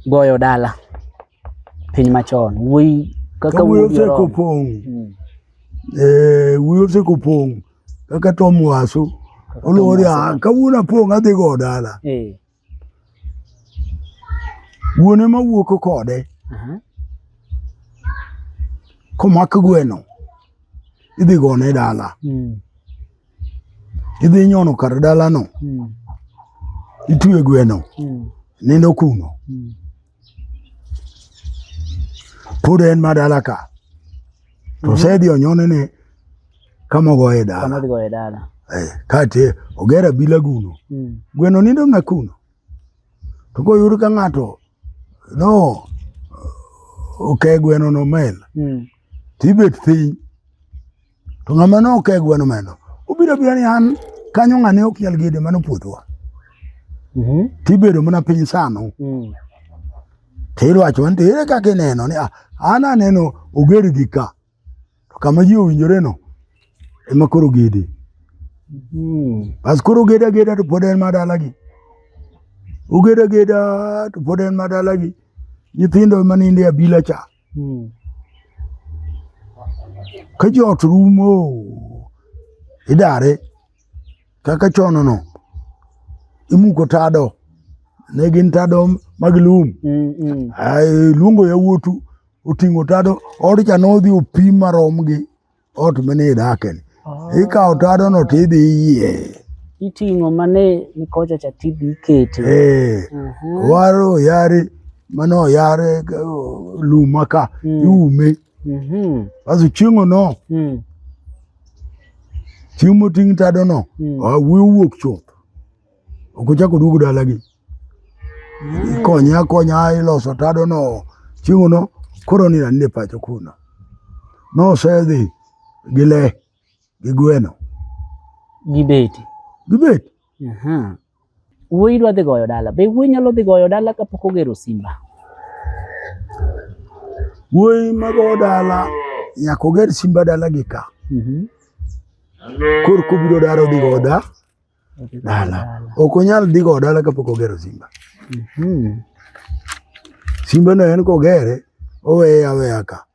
goyo dala piny machon wuoyi kaka wuoyi kopong wuoyi osekopong kaka Tom Wasu olori kawuono pong adhi go dala wuone mawuok kode komak gweno idhi gone dala idhi nyono kar dala no itwe gweno nindo kuno pod en madala ka to sedhi onyone ne kama goye dala kate ogera bila guno gweno nindo na kuno to koyud ka ng'ato no oke gweno no mel tibet piny to ng'ama no oke gweno meno obiro ni an kanyo ng'ane ok nyal gede mano puothwa tibedo mana piny sano tirwacho ni ere kaka ineno ni an aneno oger gi ka to kama ji owinjore no ema koro gede bas koro geda to pod en madala gi ogeda to pod en madala gi nyithindo maninde abila cha ka jot rumo idare kaka chono no imuko tado ne gin tado mag lum ai luongo yawuotu oting'o tado od cha nodhi opim marom gi ot mane daken ikawo tado no tidhi yie iting'o mane nikocha cha tidhi kete waro yare mano yare lum maka iume bas chieng'o no chieng' moting' tado no wuoyi wuok chuth ok ochako duogo dala gi konya iloso tado no chieng'o no koro ni nande pacho kuno no sedhi gi le gi gweno gibet wuoyi dwa dhi goyo dala be wuoyi nyalo dhi goyo dala kapok ogero simba wuoyi mago dala nyaka oger simba dala gi ka kor kubiro daro dhi go dala ok onyal dhi go dala kapok ogero simba simba no en kogere oweye aweya ka